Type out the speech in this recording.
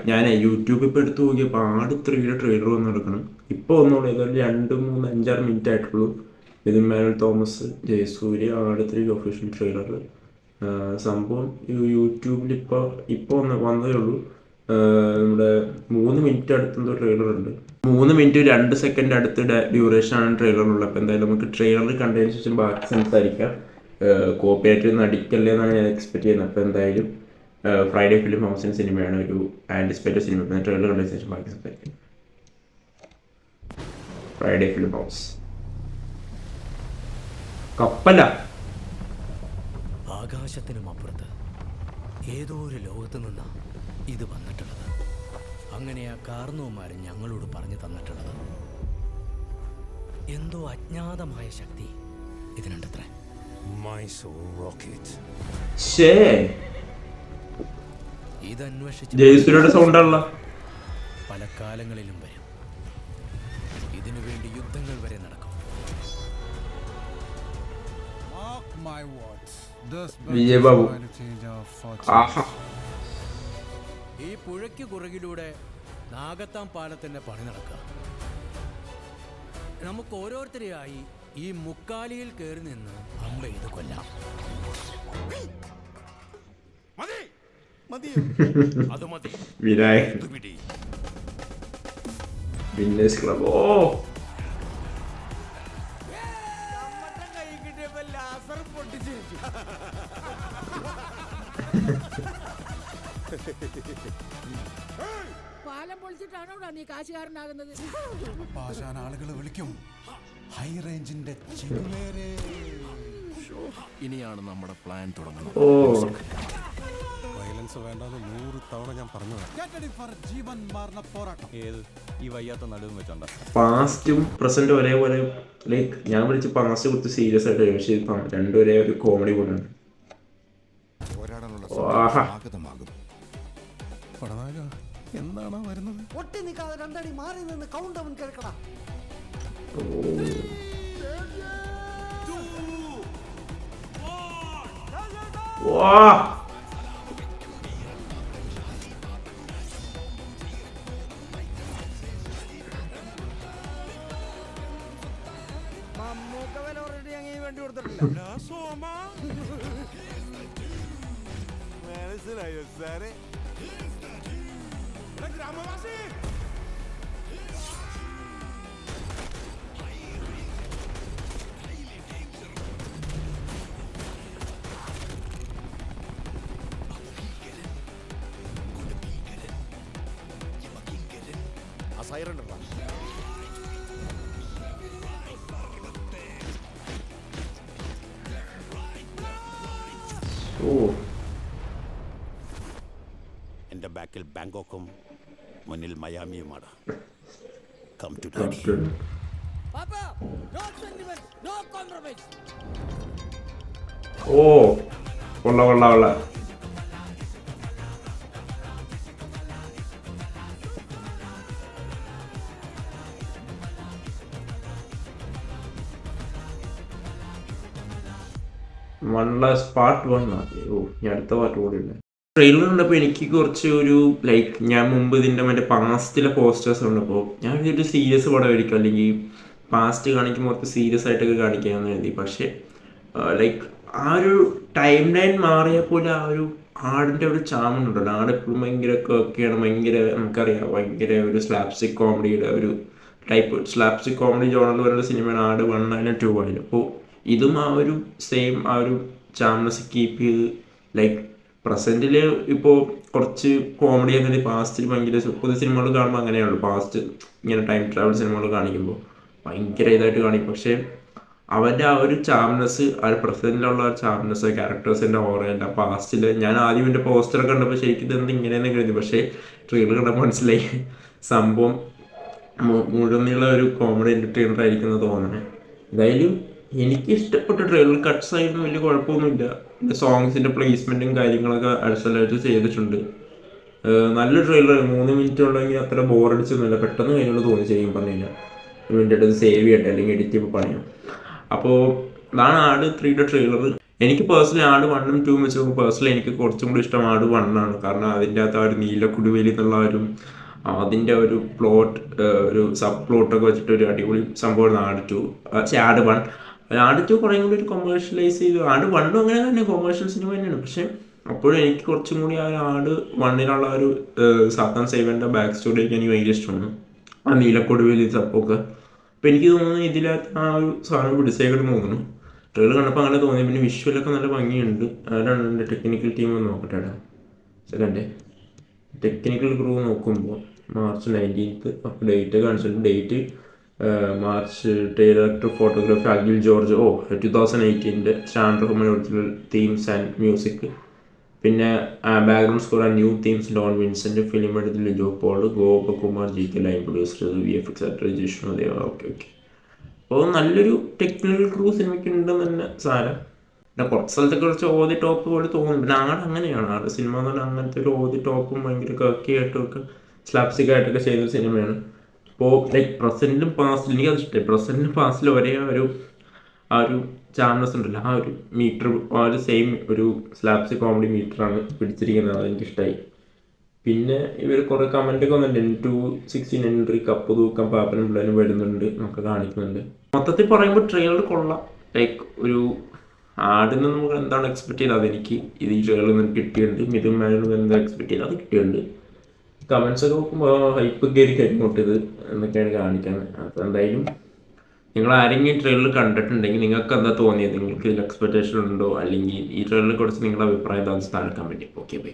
ഞാൻ യൂട്യൂബ് ഇപ്പോൾ എടുത്ത് നോക്കിയപ്പോൾ ആട് 3യുടെ ട്രെയിലർ വന്ന് എടുക്കണം. ഇപ്പോൾ ഒന്നുകൂടെ ഇതൊരു 2, 3, 5, 6 മിനിറ്റ് ആയിട്ടുള്ളൂ. മിഥുൻ തോമസ്, ജയസൂര്യ, ആട് 3 ഒഫീഷ്യൽ ട്രെയിലർ. സംഭവം യൂട്യൂബിൽ ഇപ്പോൾ വന്നതേ ഉള്ളൂ. നമ്മുടെ 3 മിനിറ്റ് അടുത്തെന്തോ ട്രെയിലർ ഉണ്ട്. 3 മിനിറ്റ് 2 സെക്കൻഡ് അടുത്ത് ഡ്യൂറേഷനാണ് ട്രെയിലറിലുള്ളത്. അപ്പോൾ എന്തായാലും നമുക്ക് ട്രെയിലർ കണ്ടതിന് ശേഷം ബാക്കി സംസാരിക്കാം. കോപ്പിയായിട്ട് നടിക്കല്ലേ എന്നാണ് ഞാൻ എക്സ്പെക്ട് ചെയ്യുന്നത്. അപ്പോൾ എന്തായാലും ഫ്രൈഡേ ഫിലിം ഹൗസിൻ്റെ സിനിമയാണ്, ഒരു ആൻറ്റിസിപ്പേറ്റഡ് സിനിമ. പിന്നെ ട്രെയിലർ കണ്ടതിന് ശേഷം ബാക്കി സംസാരിക്കാം. ഫ്രൈഡേ ഫിലിം ഹൗസ് കപ്പല ആകാശത്തിനും അപ്പുറത്ത് ഏതോ ഒരു ലോകത്ത് നിന്നാ ഇത് വന്നിട്ടുള്ളത്. അങ്ങനെ ആ കാർന്നവന്മാർ ഞങ്ങളോട് പറഞ്ഞു തന്നിട്ടുള്ളത് എന്തോ അജ്ഞാതമായ ശക്തി ഇതിനുണ്ടത്രേ. ഇതന്വേഷിച്ച് ജയസൂര്യയുടെ സൗണ്ടാണല്ലോ. പല കാലങ്ങളിലും വരും. ഇതിനു വേണ്ടി യുദ്ധങ്ങൾ വരെ നടക്കും. വിജയബാബു ഈ പുഴയ്ക്ക് പുറകിലൂടെ നാഗത്താം പാലത്തിന്റെ പണി നടക്കുക. നമുക്ക് ഓരോരുത്തരെയായി ഈ മുക്കാലിയിൽ കയറി നിന്ന് അമ്പ ചെയ്ത് കൊല്ലാം. അത് മതി. Vinayak winners club. ഓ പാലം പൊളിച്ചിട്ടാണോ നീ കാശുകാരനാകുന്നത്? പാഷാൻ ആളുകൾ വിളിക്കും ഹൈ റേഞ്ചിന്റെ ഇനിയാണ് നമ്മുടെ പ്ലാൻ തുടങ്ങുന്നത്. ഓ വയലൻസ് വേണ്ടെന്ന് 100 തവണ ഞാൻ പറഞ്ഞതാണ്. ജീവൻ മാറുന്ന പോരാട്ടം. ഏത് ഈ വയ്യാത്ത നടുവും വെച്ചോണ്ട. പാസ്റ്റും പ്രസന്റും ഒരേപോലെ. ലൈക്ക് ഞാൻ വിളിച്ച് പാസ്റ്റ് കൊടുത്ത് സീരിയസ് ആയിട്ട്, പക്ഷേ രണ്ടും ഒരേ ഒരു കോമഡി കൊണ്ടാണ്. എന്താണോ വരുന്നത്? ഒട്ടി നിൽക്കാതെ 2 അടി മാറി നിന്ന് കൗണ്ട് അവൻ കേൾക്കടാ. മമ്മൂക്ക വില ഓൾറെഡി അങ്ങനെ വേണ്ടി കൊടുത്തിട്ടില്ല. മനസ്സിലായോ സാറേ? ഗ്രാമവാസി എന്റെ ബാക്കിൽ ബാങ്കോക്കും മുന്നിൽ മയാമിയുമാണ്. Come to daddy. പാപ്പാ, no sentiment, no compromise. Oh കൊള്ള. പാർട്ട് 1. ഓ ഞാൻ അടുത്ത പാർട്ട് കൂടി ഇല്ല. ട്രെയിലർ കണ്ടപ്പോൾ എനിക്ക് കുറച്ച് ഒരു ലൈക്ക്, ഞാൻ മുമ്പ് ഇതിൻ്റെ മറ്റേ പാസ്റ്റിലെ പോസ്റ്റേഴ്സ് കണ്ടപ്പോൾ ഞാൻ ഒരു സീരിയസ് പടമായിരിക്കും, അല്ലെങ്കിൽ പാസ്റ്റ് കാണിക്കുമ്പോൾ കുറച്ച് സീരിയസ് ആയിട്ടൊക്കെ കാണിക്കാമെന്ന് കരുതി. പക്ഷേ ലൈക്ക് ആ ഒരു ടൈം ലൈൻ മാറിയാൽ പോലെ ആ ഒരു ആടിൻ്റെ ഒരു ചാമുണ്ടല്ലോ. ആട് എപ്പോഴും ഭയങ്കര ഒക്കെയാണ്, ഭയങ്കര നമുക്കറിയാം, ഭയങ്കര ഒരു സ്ലാപ്സ്റ്റിക് കോമഡിയുടെ ഒരു ടൈപ്പ് സ്ലാപ്സ്റ്റിക് കോമഡി ജോണറിൽ വരുന്ന സിനിമയാണ് ആട് 1 ആയാലും 2 ആയാലും. അപ്പോൾ ഇതും ആ ഒരു സെയിം ആ ഒരു ചാംനസ് കീപ്പ് ചെയ്ത് ലൈക്ക് പ്രസൻറ്റിൽ ഇപ്പോൾ കുറച്ച് കോമഡി അങ്ങനെ പാസ്റ്റിൽ ഭയങ്കര പുതിയ സിനിമകൾ കാണുമ്പോൾ അങ്ങനെയാണല്ലോ. പാസ്റ്റ് ഇങ്ങനെ ടൈം ട്രാവൽ സിനിമകൾ കാണിക്കുമ്പോൾ ഭയങ്കര ഇതായിട്ട് കാണിക്കും. പക്ഷേ അവൻ്റെ ആ ഒരു ചാംനസ്, ആ ഒരു പ്രസൻറ്റിലുള്ള ആ ചാംനസ്, ക്യാരക്ടേഴ്സിൻ്റെ ഓറയല്ല പാസ്റ്റിൽ. ഞാൻ ആദ്യം എൻ്റെ പോസ്റ്ററൊക്കെ കണ്ടപ്പോൾ ശരിക്കും ഇതെന്ത് ഇങ്ങനെയെന്ന് കരുതി. പക്ഷേ ട്രെയിലർ കണ്ടപ്പോൾ മനസ്സിലായി സംഭവം മുഴുവനുള്ള ഒരു കോമഡി എൻ്റർടൈനർ ആയിരിക്കുന്നത് തോന്നണേ. എന്തായാലും എനിക്ക് ഇഷ്ടപ്പെട്ട ട്രെയിലർ കട്ട്സ് ആയിരുന്നു, വലിയ കുഴപ്പമൊന്നുമില്ല. സോങ്സിൻ്റെ പ്ലേസ്മെൻറ്റും കാര്യങ്ങളൊക്കെ അടിസ്ഥാനമായിട്ട് ചെയ്തിട്ടുണ്ട്. നല്ലൊരു ട്രെയിലർ. 3 മിനിറ്റ് ഉള്ളെങ്കിൽ അത്ര ബോറടിച്ചൊന്നുമില്ല, പെട്ടെന്ന് കഴിഞ്ഞുകൊണ്ട് തോന്നി ചെയ്യും പറഞ്ഞില്ല. 1 മിനിറ്റ് എടുത്ത് സേവ് ചെയ്യട്ടെ അല്ലെങ്കിൽ എഡിറ്റ് ചെയ്യുമ്പോൾ പണിയും. അപ്പോൾ ഇതാണ് ആട് 3യുടെ ട്രെയിലർ. എനിക്ക് പേഴ്സണലി ആട് 1 ഉം 2 ഉം വെച്ച് നോക്കുമ്പോൾ പേഴ്സണലി എനിക്ക് കുറച്ചും കൂടി ഇഷ്ടം ആട് 1 ആണ്. കാരണം അതിൻ്റെ അകത്ത് ആ ഒരു നീലക്കുടുവേലി എന്നുള്ള ഒരു അതിൻ്റെ ഒരു പ്ലോട്ട്, ഒരു സബ് പ്ലോട്ടൊക്കെ വെച്ചിട്ട് ഒരു അടിപൊളി സംഭവമാണ് ആട് 2. ആട് 1. ആട് 2 കുറേ കൂടി ഒരു കൊമേഴ്ഷ്യലൈസ് ചെയ്തു. ആട് 1 അങ്ങനെ തന്നെ കൊമേഴ്ഷ്യൽ സിനിമ തന്നെയാണ്. പക്ഷേ അപ്പോഴും എനിക്ക് കുറച്ചും കൂടി ആ ആട് 1-ലുള്ള ഒരു സാത്താൻ സേവൻ്റെ ബാക്ക് സ്റ്റോറിയൊക്കെ എനിക്ക് ഭയങ്കര ഇഷ്ടമാണ്. ആ നീലക്കൊടുവേലി സപ്പൊക്കെ. അപ്പോൾ എനിക്ക് തോന്നുന്നു ഇതിനകത്ത് ആ ഒരു സാധനം പിടിച്ചേക്കിട്ട് തോന്നുന്നു. ട്രെയിലർ കണ്ടപ്പോൾ അങ്ങനെ തോന്നി. പിന്നെ വിഷ്വലൊക്കെ നല്ല ഭംഗിയുണ്ട്. ആരാണ് എൻ്റെ ടെക്നിക്കൽ ടീം എന്ന് നോക്കട്ടെ. സെക്കൻഡ് ടെക്നിക്കൽ ക്രൂ നോക്കുമ്പോൾ മാർച്ച് 19th അപ്പോൾ ഡേറ്റ് കാണിച്ചിട്ടുണ്ട്. Date March. Director photography Akhil George. 2018 stand Rahman original themes and music. പിന്നെ background score and new themes Don Vincent. Film എടുത്ത് Lijo Paul, Gopakumar GK, line producer VFX actor Jishnu Deva. Okay. അപ്പോൾ നല്ലൊരു ടെക്നിക്കൽ ക്രൂ സിനിമയ്ക്ക് ഉണ്ടെന്ന് തന്നെ സാരം. പിന്നെ കുറച്ച് സ്ഥലത്തൊക്കെ കുറച്ച് ഓതി ടോപ്പ് പോലെ തോന്നും. പിന്നെ ആട് അങ്ങനെയാണ്. ആട് സിനിമ എന്ന് പറഞ്ഞാൽ അങ്ങനത്തെ ഒരു ഓതി ടോപ്പും ഭയങ്കര കക്കിയായിട്ടൊക്കെ സ്ലാപ്സിക് ആയിട്ടൊക്കെ ചെയ്ത സിനിമയാണ്. അപ്പോൾ ലൈക്ക് പ്രസൻറ്റിലും പാസ്റ്റിലും എനിക്കത് ഇഷ്ടമായി. പ്രസൻറ്റിലും പാസ്റ്റിലും ഒരേ ആ ഒരു ചാനൽസ് ഉണ്ടല്ലോ, ആ ഒരു മീറ്റർ, ആ ഒരു സെയിം ഒരു സ്ലാപ്സിക് കോമഡി മീറ്ററാണ് പിടിച്ചിരിക്കുന്നത്. അതെനിക്കിഷ്ടമായി. പിന്നെ ഇവർ കുറേ കമൻറ്റൊക്കെ വന്നിട്ടുണ്ട്. 216 എൻട്രി, കപ്പ് തൂക്കം, പാപ്പനും പിള്ളേനും വരുന്നുണ്ട് നമുക്ക് കാണിക്കുന്നുണ്ട്. മൊത്തത്തിൽ പറയുമ്പോൾ ട്രെയിലർ കൊള്ളാം. ലൈക്ക് ഒരു ആടിന്ന് നമുക്ക് എന്താണ് എക്സ്പെക്ട് ചെയ്തത് അതെനിക്ക് ഇത് ഈ ട്രെയിലറിൽ നിന്ന് കിട്ടിയിട്ടുണ്ട്. മിഥുൻ മേനോൻ എന്താ എക്സ്പെക്ട് ചെയ്തത് അത് കിട്ടിയിട്ടുണ്ട്. കമൻസൊക്കെ നോക്കുമ്പോൾ ഹൈപ്പ് കയറി കരിങ്ങോട്ടത് എന്നൊക്കെയാണ് കാണിക്കുന്നത്. അപ്പോൾ എന്തായാലും നിങ്ങൾ ആരെങ്കിലും ട്രെയിലർ കണ്ടിട്ടുണ്ടെങ്കിൽ നിങ്ങൾക്ക് എന്താ തോന്നിയത്, നിങ്ങൾക്ക് ഇതിൽ എക്സ്പെക്റ്റേഷൻ ഉണ്ടോ, അല്ലെങ്കിൽ ഈ ട്രെയിലറിനെ കുറിച്ച് നിങ്ങളുടെ അഭിപ്രായം എന്താണെന്ന് താഴെ കമൻറ്റ്. Okay bye.